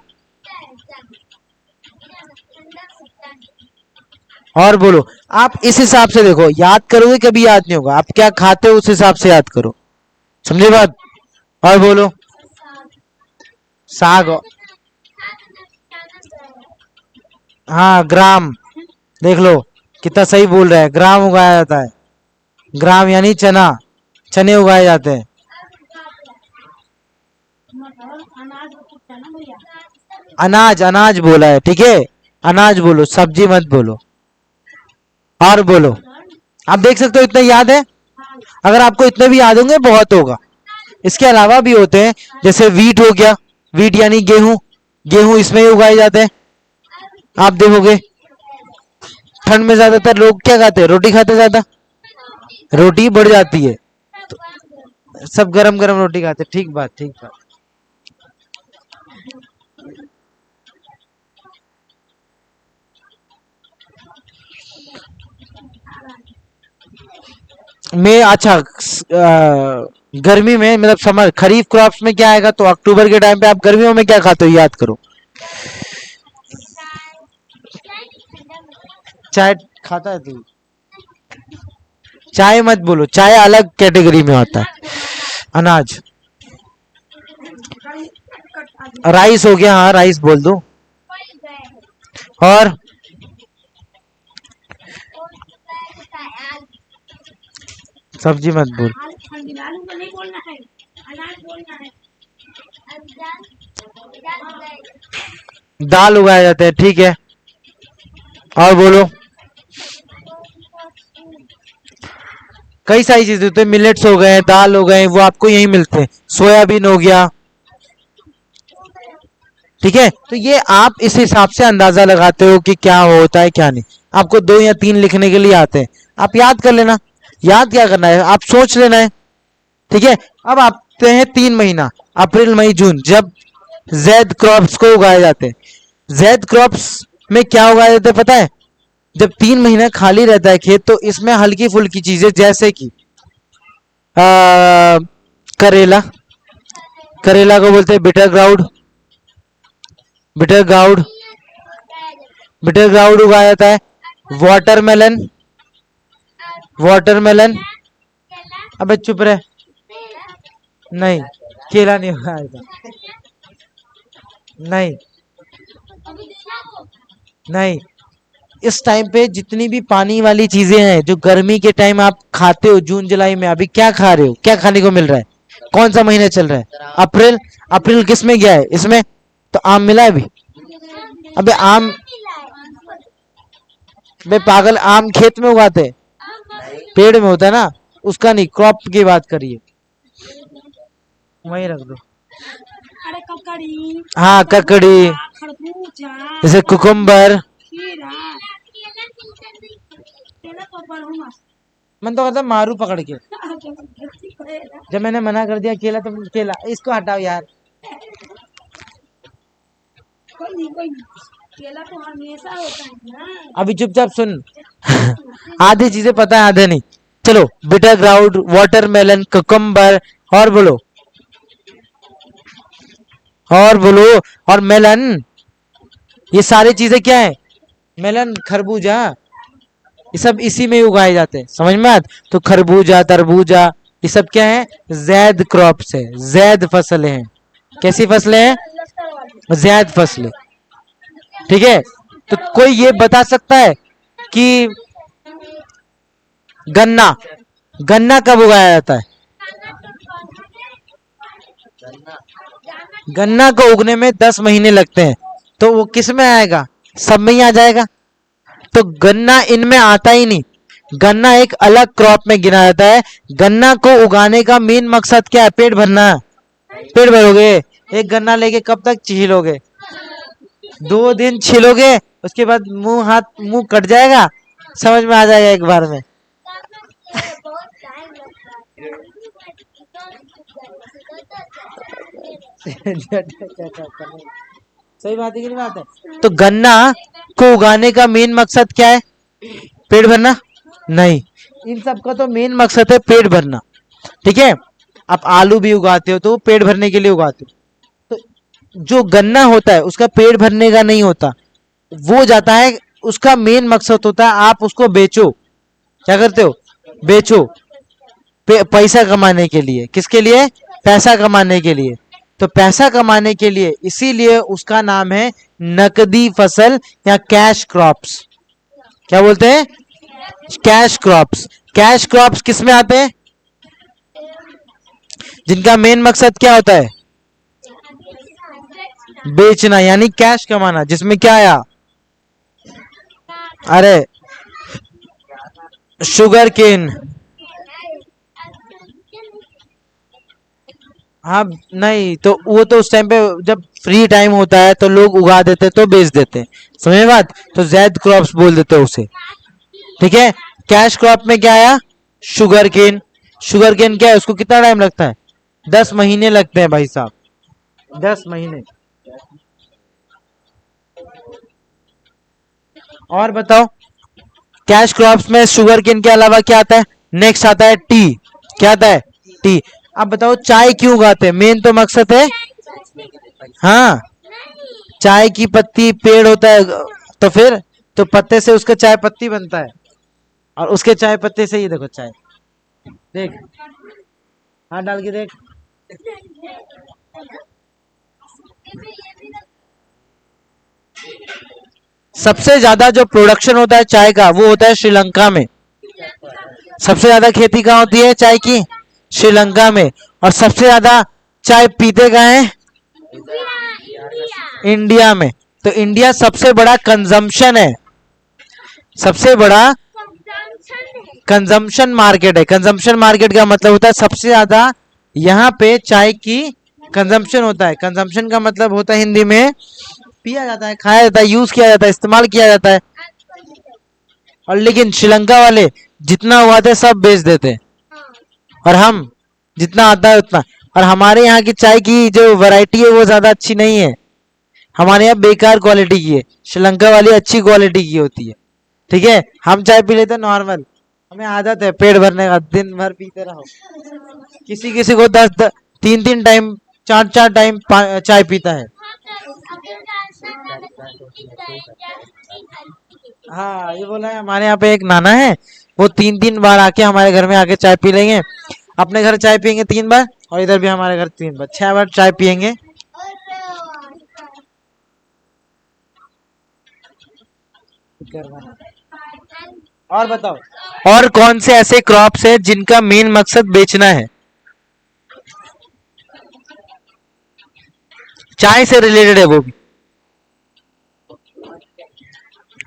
S1: और बोलो। आप इस हिसाब से देखो, याद करोगे कभी याद नहीं होगा, आप क्या खाते हो उस हिसाब से याद करो, समझे बात। और बोलो। साग। हाँ, ग्राम। देख लो कितना सही बोल रहा है, ग्राम उगाया जाता है। ग्राम यानी चना, चने उगाए जाते हैं। अनाज, अनाज बोला है, ठीक है। अनाज बोलो, सब्जी मत बोलो। और बोलो। आप देख सकते हो इतना याद है, अगर आपको इतने भी याद होंगे बहुत होगा। इसके अलावा भी होते हैं, जैसे वीट हो गया, वीट यानी गेहूं, गेहूं इसमें ही उगाए जाते हैं। आप देखोगे ठंड में ज्यादातर लोग क्या खाते हैं, रोटी खाते हैं ज्यादा, रोटी बढ़ जाती है, सब गरम गरम रोटी खाते हैं। ठीक बात, ठीक बात। में अच्छा गर्मी में मतलब समर खरीफ क्रॉप्स में क्या आएगा, तो अक्टूबर के टाइम पे आप गर्मियों में क्या खाते हो, याद करो। चाय खाता है तू? चाय मत बोलो, चाय अलग कैटेगरी में आता है। अनाज। राइस हो गया, हाँ राइस बोल दो। और सब्जी मत बोल। दाल उगाए जाते हैं, ठीक है। और बोलो। कई सारी चीजें होती है, मिलेट्स हो गए, दाल हो गए, वो आपको यही मिलते हैं। सोयाबीन हो गया, ठीक है। तो ये आप इस हिसाब से अंदाजा लगाते हो कि क्या होता है क्या नहीं। आपको दो या तीन लिखने के लिए आते हैं, आप याद कर लेना। याद क्या करना है, आप सोच लेना है, ठीक है। अब आते हैं 3 महीना, अप्रैल मई जून, जब जैद क्रॉप्स को उगाए जाते हैं। जैद क्रॉप्स में क्या उगाए जाते हैं पता है? जब 3 महीना खाली रहता है खेत, तो इसमें हल्की फुल्की चीजें जैसे कि करेला, करेला को बोलते हैं bitter ground, bitter ground, bitter ground उगाया जाता है। Watermelon, watermelon. अबे चुप रहे, नहीं, केला नहीं उगाया जाता, नहीं, नहीं। इस टाइम पे जितनी भी पानी वाली चीजें हैं जो गर्मी के टाइम आप खाते हो, जून जुलाई में, अभी क्या खा रहे हो, क्या खाने को मिल रहा है, कौन सा महीना चल रहा है, अप्रैल। अप्रैल किस में गया है, इसमें। तो आम मिला है अभी। अबे आम, बे पागल, आम खेत में उगाते हैं, पेड़ में होता है ना, उसका नहीं, क्रॉप की बात करिए। वहीं रख दो। हाँ, ककड़ी, जैसे कुकुम्बर, मन तो करता मारू पकड़ के। जब मैंने मना कर दिया केला तो केला, इसको हटाओ यार।
S2: केला तो हमेशा होता है ना।
S1: अभी चुपचाप सुन। आधी चीजें पता है आधे नहीं। चलो, बिटर ग्राउंड, वाटरमेलन, कुकुम्बर, और बोलो, और बोलो, और मेलन। ये सारी चीजें क्या है? मेलन, खरबूजा, ये सब इसी में उगाए जाते हैं, समझ में आत? तो खरबूजा, तरबूजा, ये सब क्या है? जैद क्रॉप्स है, जैद फसलें हैं। कैसी फसलें हैं? जैद फसलें। ठीक है। तो कोई ये बता सकता है कि गन्ना, गन्ना कब उगाया जाता है? गन्ना को उगने में 10 महीने लगते हैं। तो वो किस में आएगा? सब में ही आ जाएगा। तो गन्ना इनमें आता ही नहीं। गन्ना एक अलग क्रॉप में गिना जाता है। गन्ना को उगाने का मेन मकसद क्या है? पेट भरना। पेट भरोगे? एक गन्ना लेके कब तक छिलोगे? 2 दिन छिलोगे, उसके बाद मुंह हाथ मुंह कट जाएगा, समझ में आ जाएगा एक बार में। सही बात है कि नहीं बात है? तो गन्ना को उगाने का मेन मकसद क्या है? पेट भरना? नहीं, इन सब का तो मेन मकसद है पेट भरना। ठीक है। आप आलू भी उगाते हो तो पेट भरने के लिए उगाते हो। तो जो गन्ना होता है उसका पेट भरने का नहीं होता, वो जाता है, उसका मेन मकसद होता है आप उसको बेचो। क्या करते हो? बेचो, पैसा कमाने के लिए। किसके लिए? पैसा कमाने के लिए। तो पैसा कमाने के लिए, इसीलिए उसका नाम है नकदी फसल या कैश क्रॉप्स। क्या बोलते हैं? Cash crops. कैश क्रॉप्स किस में आते हैं? जिनका मेन मकसद क्या होता है? बेचना, यानी कैश कमाना। जिसमें क्या आया? अरे शुगर केन। हाँ, नहीं तो वो तो उस टाइम पे जब फ्री टाइम होता है तो लोग उगा देते तो बेच देते, समझे बात? तो जैद क्रॉप्स बोल देते हैं उसे। ठीक है। कैश क्रॉप में क्या आया? Sugar cane. शुगर केन क्या है? उसको कितना टाइम लगता है? 10 महीने लगते हैं भाई साहब, 10 महीने। और बताओ, कैश क्रॉप्स में शुगर केन के अलावा क्या आता है? नेक्स्ट आता है टी। क्या आता है? टी। अब बताओ चाय क्यों उगाते हैं? मेन तो मकसद है, हाँ, चाय की पत्ती पेड़ होता है, तो फिर तो पत्ते से उसका चाय पत्ती बनता है, और उसके चाय पत्ते से ही देखो चाय, देख हाथ डाल के देख। सबसे ज्यादा जो प्रोडक्शन होता है चाय का वो होता है श्रीलंका में। सबसे ज्यादा खेती कहाँ होती है चाय की? श्रीलंका में। और सबसे ज्यादा चाय पीते कहाँ है? इंडिया में। तो इंडिया सबसे बड़ा कंजम्पशन है, सबसे बड़ा कंजम्पशन मार्केट है। कंजम्पशन मार्केट का मतलब होता है सबसे ज्यादा यहाँ पे चाय की कंजम्पशन होता है। कंजम्पशन का मतलब होता है हिंदी में पिया जाता है, खाया जाता है, यूज किया जाता है, इस्तेमाल किया जाता है। और लेकिन श्रीलंका वाले जितना उगाते हैं सब बेच देते हैं, और हम जितना आता है उतना। और हमारे यहाँ की चाय की जो वैरायटी है वो ज्यादा अच्छी नहीं है, हमारे यहाँ बेकार क्वालिटी की है। श्रीलंका वाली अच्छी क्वालिटी की होती है। ठीक है। हम चाय पी लेते हैं नॉर्मल, हमें आदत है पेट भरने का, दिन भर पीते रहो। किसी किसी को 3 टाइम 4 टाइम चाय पीता है। हाँ, ये बोला है हमारे यहाँ पे एक नाना है, वो 3 बार आके हमारे घर में आके चाय पी लेंगे। अपने घर चाय पियेंगे 3 बार, और इधर भी हमारे घर 3 बार, 6 बार चाय पियेंगे। और बताओ, और कौन से ऐसे क्रॉप्स है जिनका मेन मकसद बेचना है? चाय से रिलेटेड है वो भी।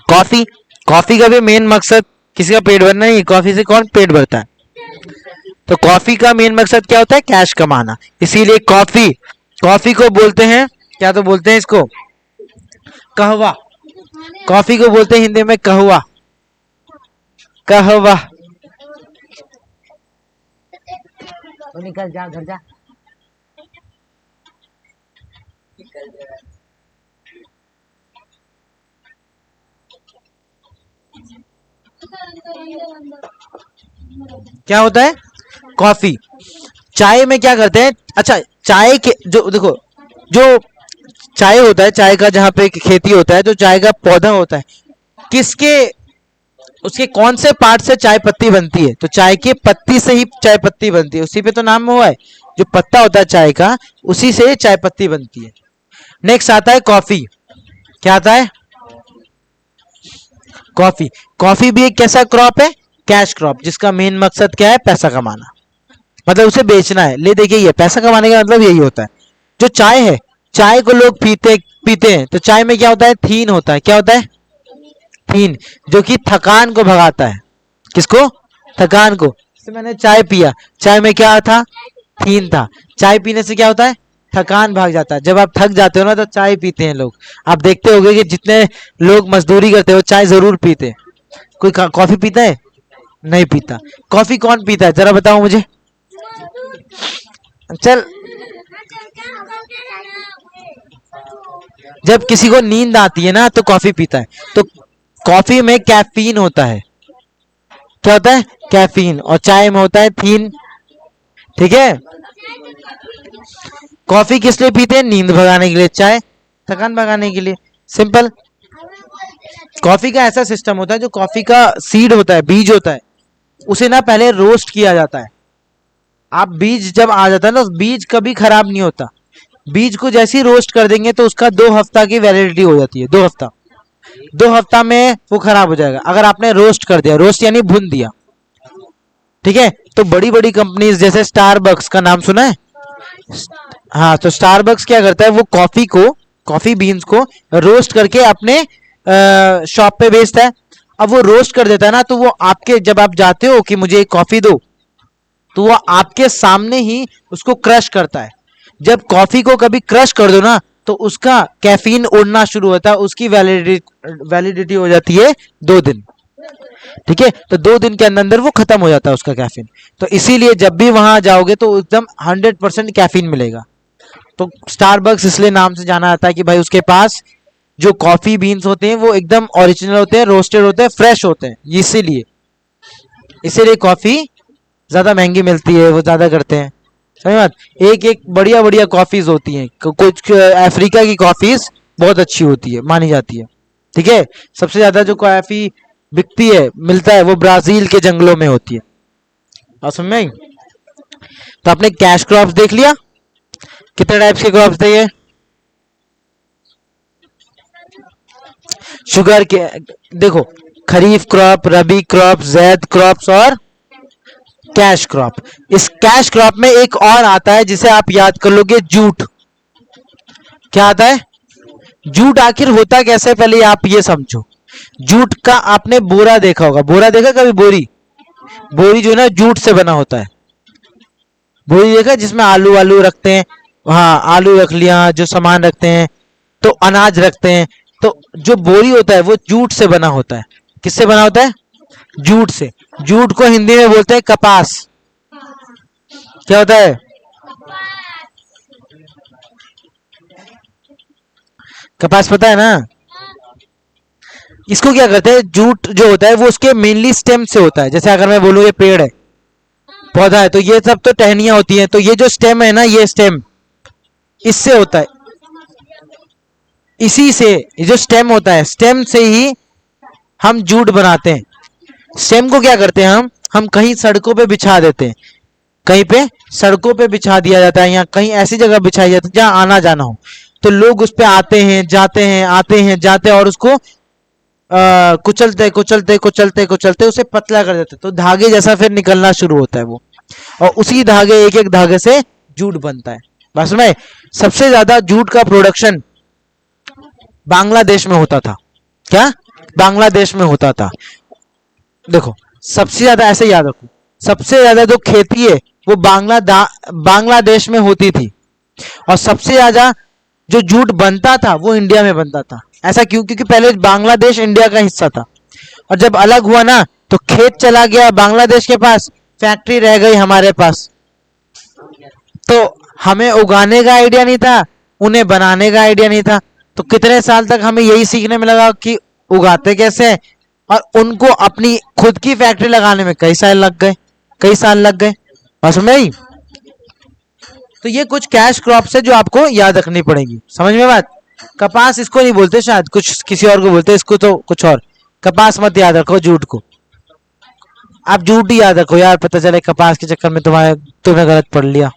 S1: कॉफी। कॉफी का भी मेन मकसद किसी का पेट भरना नहीं, कॉफी से कौन पेट भरता है? तो कॉफी का मेन मकसद क्या होता है? कैश कमाना। इसीलिए कॉफी, कॉफी को बोलते हैं क्या? तो बोलते हैं इसको कहवा। कॉफी को बोलते हैं हिंदी में कहवा। कहवा।
S3: तो निकल जा घर जा।
S1: क्या होता है? कॉफी। चाय में क्या करते हैं? अच्छा, चाय के जो देखो, जो चाय होता है, चाय का जहाँ पे खेती होता है, जो चाय का पौधा होता है, किसके, उसके कौन से पार्ट से चाय पत्ती बनती है? तो चाय के पत्ती से ही चाय पत्ती बनती है, उसी पे तो नाम हुआ है। जो पत्ता होता है चाय का, उसी से चाय पत्ती बनती है। नेक्स्ट आता है कॉफी। क्या आता है? कॉफी। कॉफी भी एक कैसा क्रॉप है? कैश क्रॉप, जिसका मेन मकसद क्या है? पैसा कमाना, मतलब उसे बेचना है। ले देखिए, ये पैसा कमाने का मतलब यही होता है। जो चाय है, चाय को लोग पीते पीते हैं, तो चाय में क्या होता है? थीन होता है। क्या होता है? थीन, जो कि थकान को भगाता है। किसको? थकान को। जैसे मैंने चाय पिया, चाय में क्या था? थीन था। चाय पीने से क्या होता है? थकान भाग जाता है। जब आप थक जाते हो ना, तो चाय पीते हैं लोग। आप देखते होंगे कि जितने लोग मजदूरी करते हो, चाय जरूर पीते हैं। कोई कॉफी पीता है? नहीं पीता। कॉफी कौन पीता है, जरा बताओ मुझे। चल, जब किसी को नींद आती है ना, तो कॉफी पीता है। तो कॉफी में कैफीन होता है। क्या होता है? कैफीन। और चाय में होता है थीन। ठीक है। कॉफी किस लिए पीते हैं? नींद भगाने के लिए, चाय थकान भगाने के लिए। सिंपल। कॉफी का ऐसा सिस्टम होता है, जो कॉफी का सीड होता है, बीज होता है, उसे ना पहले रोस्ट किया जाता है। आप बीज जब आ जाता है ना, बीज कभी खराब नहीं होता। बीज को जैसे ही रोस्ट कर देंगे, तो उसका 2 हफ्ता की वैलिडिटी हो जाती है। 2 हफ्ता, 2 हफ्ता में वो खराब हो जाएगा, अगर आपने रोस्ट कर दिया। रोस्ट यानी भून दिया। ठीक है। तो बड़ी बड़ी कंपनीज जैसे स्टारबक्स का नाम सुना है? हाँ, तो स्टारबक्स क्या करता है? वो कॉफी को, कॉफी बीन्स को रोस्ट करके अपने शॉप पे बेचता है। अब वो रोस्ट कर देता है ना, तो वो आपके, जब आप जाते हो कि मुझे एक कॉफी दो, तो वो आपके सामने ही उसको क्रश करता है। जब कॉफी को कभी क्रश कर दो ना, तो उसका कैफीन उड़ना शुरू होता है। उसकी वैलिडिटी हो जाती है 2 दिन। ठीक है। तो 2 दिन के अंदर अंदर वो खत्म हो जाता है उसका कैफीन। तो इसीलिए जब भी वहां जाओगे, तो एकदम 100% कैफीन मिलेगा। तो स्टारबक्स इसलिए नाम से जाना जाता है कि भाई उसके पास जो कॉफी बीन्स होते हैं, वो एकदम ओरिजिनल होते हैं, रोस्टेड होते हैं, फ्रेश होते हैं। इसीलिए इसीलिए कॉफी ज्यादा महंगी मिलती है, वो ज्यादा करते हैं। समझ बात? एक एक बढ़िया बढ़िया कॉफीज होती हैं। कुछ अफ्रीका की कॉफीज बहुत अच्छी होती है, मानी जाती है। ठीक है। सबसे ज्यादा जो कॉफी बिकती है, मिलता है, वो ब्राजील के जंगलों में होती है। और समझ में आई? तो आपने कैश क्रॉप्स देख लिया। कितने टाइप्स के क्रॉप्स थे ये? शुगर के, देखो, खरीफ क्रॉप, रबी क्रॉप, जैद क्रॉप्स और कैश क्रॉप। इस कैश क्रॉप में एक और आता है, जिसे आप याद कर लोगे, जूट। क्या आता है? जूट। आखिर होता कैसे, पहले आप ये समझो। जूट का आपने बोरा देखा होगा। बोरा देखा कभी? बोरी, बोरी जो है ना, जूट से बना होता है। बोरी देखा, जिसमें आलू वालू रखते हैं। हाँ, आलू रख लिया, जो सामान रखते हैं, तो अनाज रखते हैं। तो जो बोरी होता है, वो जूट से बना होता है। किससे बना होता है? जूट से। जूट को हिंदी में बोलते हैं कपास। क्या होता है? कपास, पता है ना? इसको क्या करते हैं? जूट जो होता है, वो उसके मेनली स्टेम से होता है। जैसे अगर मैं बोलूँ ये पेड़ है, पौधा है, तो ये सब तो टहनियां होती हैं। तो ये जो स्टेम है ना, ये स्टेम इससे होता है। इसी से, ये जो स्टेम होता है, स्टेम से ही हम जूट बनाते हैं। स्टेम को क्या करते हैं हम कहीं सड़कों पे बिछा देते हैं। कहीं पे सड़कों पे बिछा दिया जाता है, या कहीं ऐसी जगह बिछाई जाती है जहां आना जाना हो। तो लोग उस पे आते हैं, जाते हैं, आते हैं, जाते हैं, और उसको कुचलते कुचलते कुचलते कुचलते उसे पतला कर देते। तो धागे जैसा फिर निकलना शुरू होता है वो, और उसी धागे, एक एक धागे से जूट बनता है। बस में सबसे ज्यादा जूट का प्रोडक्शन बांग्लादेश में होता था। क्या? बांग्लादेश में होता था। देखो, सबसे ज्यादा, ऐसे याद रखो, सबसे ज्यादा जो खेती है, वो बांग्लादेश में होती थी। और सबसे ज्यादा जो जूट बनता था, वो इंडिया में बनता था। ऐसा क्यों? क्योंकि पहले बांग्लादेश इंडिया का हिस्सा था, और जब अलग हुआ ना, तो खेत चला गया बांग्लादेश के पास, फैक्ट्री रह गई हमारे पास। तो हमें उगाने का आइडिया नहीं था, उन्हें बनाने का आइडिया नहीं था। तो कितने साल तक हमें यही सीखने में लगा कि उगाते कैसे हैं, और उनको अपनी खुद की फैक्ट्री लगाने में कई साल लग गए, कई साल लग गए। बस में ही। तो ये कुछ कैश क्रॉप्स है जो आपको याद रखनी पड़ेगी। समझ में बात? कपास इसको नहीं बोलते, शायद कुछ किसी और को बोलते हैं, इसको तो कुछ और। कपास मत याद रखो, जूट को आप जूट ही याद रखो यार, पता चले कपास के चक्कर में तुमने गलत पढ़ लिया।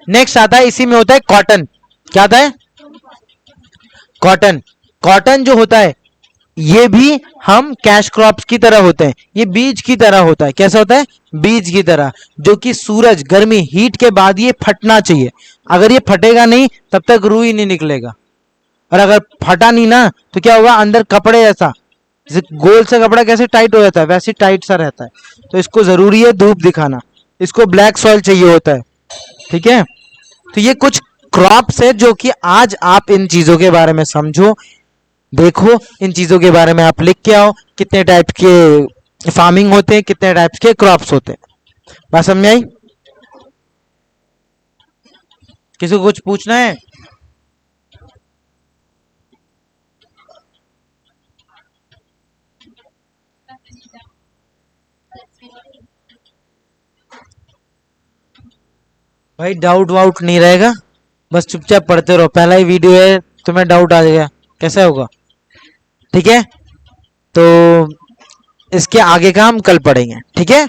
S1: नेक्स्ट आता है, इसी में होता है कॉटन। क्या आता है? कॉटन। कॉटन जो होता है ये भी हम कैश क्रॉप्स की तरह होते हैं, ये बीज की तरह होता है। कैसा होता है? बीज की तरह, जो कि सूरज गर्मी हीट के बाद ये फटना चाहिए। अगर ये फटेगा नहीं तब तक रुई नहीं निकलेगा, और अगर फटा नहीं ना तो क्या होगा, अंदर कपड़े जैसा, जैसे गोल से कपड़ा कैसे टाइट हो जाता है वैसे टाइट सा रहता है। तो इसको जरूरी है धूप दिखाना, इसको ब्लैक सॉइल चाहिए होता है। ठीक है, तो ये कुछ क्रॉप्स है जो कि आज आप इन चीजों के बारे में समझो, देखो, इन चीजों के बारे में आप लिख के आओ, कितने टाइप के फार्मिंग होते हैं, कितने टाइप के क्रॉप्स होते हैं। बात समझ आई? किसी को कुछ पूछना है? भाई डाउट वाउट नहीं रहेगा, बस चुपचाप पढ़ते रहो। पहला ही वीडियो है, तुम्हें डाउट आ जाएगा, कैसा होगा? ठीक है, तो इसके आगे का हम कल पढ़ेंगे। ठीक है।